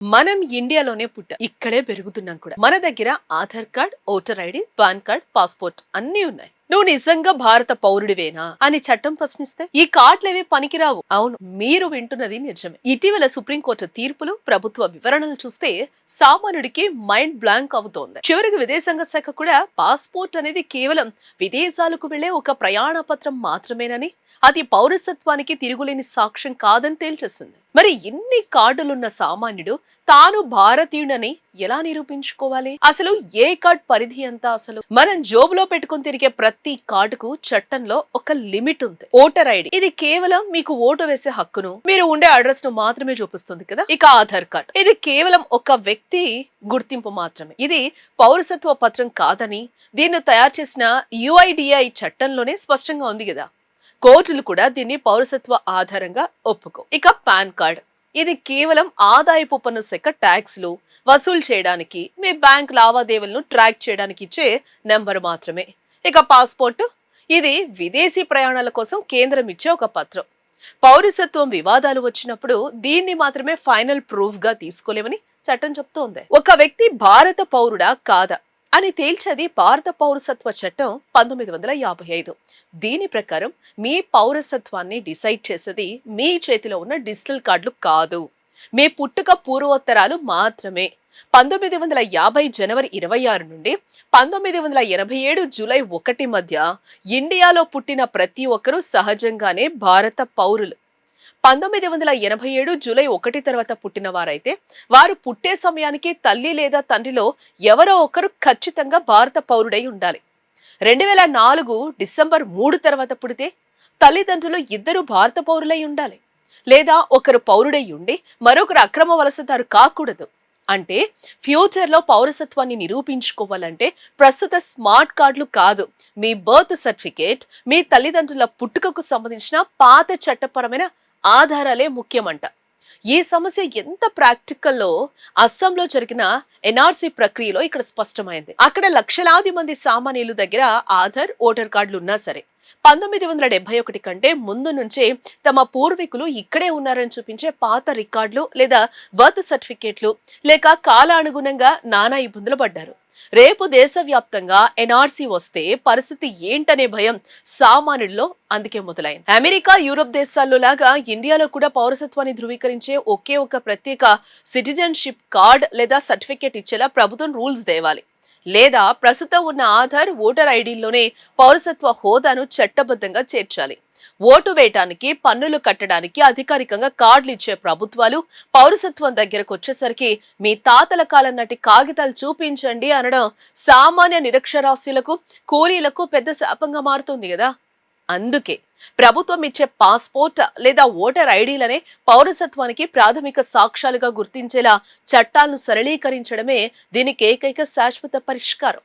మనం ఇండియాలోనే పుట్టాం, ఇక్కడే పెరుగుతున్నాం కూడా. మన దగ్గర Aadhaar card, voter ID, pan card, passport అన్నీ ఉన్నాయి. నువ్వు నిజంగా భారత పౌరుడివేనా అని చట్టం ప్రశ్నిస్తే ఈ కార్డులేవి పనికిరావు. అవును, మీరు వింటున్నది నిజమే. ఇటీవల సుప్రీంకోర్టు తీర్పులు, ప్రభుత్వ వివరణలు చూస్తే సామాన్యుడికి మైండ్ బ్లాంక్ అవుతోంది. చివరికి విదేశాంగ శాఖ కూడా పాస్పోర్ట్ అనేది కేవలం విదేశాలకు వెళ్లే ఒక ప్రయాణ పత్రం మాత్రమేనని, అది పౌరసత్వానికి తిరుగులేని సాక్ష్యం కాదని తేల్చేసింది. మరి ఇన్ని కార్డులున్న సామాన్యుడు తాను భారతీయుడని ఎలా నిరూపించుకోవాలి? అసలు ఏ కార్డ్ పరిధి ఎంత? అసలు మనం జోబులో పెట్టుకుని తిరిగే ప్రతి కార్డుకు చట్టంలో ఒక లిమిట్ ఉంది. ఓటర్ ఐడి, ఇది కేవలం మీకు ఓటు వేసే హక్కును, మీరు ఉండే అడ్రస్ ను మాత్రమే చూపిస్తుంది కదా. ఇక ఆధార్ కార్డ్, ఇది కేవలం ఒక వ్యక్తి గుర్తింపు మాత్రమే. ఇది పౌరసత్వ పత్రం కాదని దీన్ని తయారు చేసిన UIDAI చట్టంలోనే స్పష్టంగా ఉంది కదా. కోర్టులు కూడా దీన్ని పౌరసత్వ ఆధారంగా ఒప్పుకో. ఇక పాన్ కార్డ్, ఇది కేవలం ఆదాయపు పన్ను శాఖ ట్యాక్స్లు వసూలు చేయడానికి, మీ బ్యాంక్ లావాదేవీలను ట్రాక్ చేయడానికి ఇచ్చే నెంబర్ మాత్రమే. ఇక పాస్పోర్ట్, ఇది విదేశీ ప్రయాణాల కోసం కేంద్రం ఇచ్చే ఒక పత్రం. పౌరసత్వం వివాదాలు వచ్చినప్పుడు దీన్ని మాత్రమే ఫైనల్ ప్రూఫ్ గా తీసుకోలేమని చట్టం చెప్తోంది. ఒక వ్యక్తి భారత పౌరుడా కాదా అని తేల్చేది భారత పౌరసత్వ చట్టం 1955. దీని ప్రకారం మీ పౌరసత్వాన్ని డిసైడ్ చేసేది మీ చేతిలో ఉన్న డిజిటల్ కార్డులు కాదు, మీ పుట్టుక పూర్వోత్తరాలు మాత్రమే. 1950 జనవరి 26 నుండి 1987 జూలై 1 మధ్య ఇండియాలో పుట్టిన ప్రతి ఒక్కరూ సహజంగానే భారత పౌరులు. 1987 జూలై 1 తర్వాత పుట్టిన వారైతే వారు పుట్టే సమయానికి తల్లి లేదా తండ్రిలో ఎవరో ఒకరు ఖచ్చితంగా భారత పౌరుడై ఉండాలి. 2004 డిసెంబర్ 3 తర్వాత పుడితే తల్లిదండ్రులు ఇద్దరు భారత పౌరులై ఉండాలి. లేదా ఒకరు పౌరుడై ఉండి మరొకరు అక్రమ వలసదారు కాకూడదు. అంటే ఫ్యూచర్ లో పౌరసత్వాన్ని నిరూపించుకోవాలంటే ప్రస్తుత స్మార్ట్ కార్డులు కాదు, మీ బర్త్ సర్టిఫికేట్, మీ తల్లిదండ్రుల పుట్టుకకు సంబంధించిన పాత చట్టపరమైన ఆధారాలే ముఖ్యమంట. ఈ సమస్య ఎంత ప్రాక్టికల్లో అస్సాంలో జరిగిన NRC ప్రక్రియలో ఇక్కడ స్పష్టమైంది. అక్కడ లక్షలాది మంది సామాన్యుల దగ్గర ఆధార్, ఓటర్ కార్డులు ఉన్నా సరే 1971 కంటే ముందు నుంచే తమ పూర్వీకులు ఇక్కడే ఉన్నారని చూపించే పాత రికార్డులు లేదా బర్త్ సర్టిఫికేట్లు లేక కాలానుగుణంగా నానా ఇబ్బందులు పడ్డారు. రేపు దేశవ్యాప్తంగా NRC వస్తే పరిస్థితి ఏంటనే భయం సామాన్యుల్లో అందుకే మొదలైంది. అమెరికా, యూరోప్ దేశాల్లో లాగా ఇండియాలో కూడా పౌరసత్వాన్ని ధృవీకరించే ఒకే ఒక ప్రత్యేక సిటిజన్షిప్ కార్డ్ లేదా సర్టిఫికేట్ ఇచ్చేలా ప్రభుత్వం రూల్స్ తేవాలి. లేదా ప్రస్తుతం ఉన్న ఆధార్, ఓటర్ ఐడీల్లోనే పౌరసత్వ హోదాను చట్టబద్ధంగా చేర్చాలి. ఓటు వేయటానికి, పన్నులు కట్టడానికి అధికారికంగా కార్డులు ఇచ్చే ప్రభుత్వాలు పౌరసత్వం దగ్గరకు వచ్చేసరికి మీ తాతల కాలం నాటి కాగితాలు చూపించండి అనడం సామాన్య నిరక్షరాస్యులకు, కూలీలకు పెద్ద శాపంగా మారుతుంది కదా. అందుకే ప్రభుత్వం ఇచ్చే పాస్పోర్ట్ లేదా ఓటర్ ఐడీలనే పౌరసత్వానికి ప్రాథమిక సాక్ష్యాలుగా గుర్తించేలా చట్టాలను సరళీకరించడమే దీనికి ఏకైక శాశ్వత పరిష్కారం.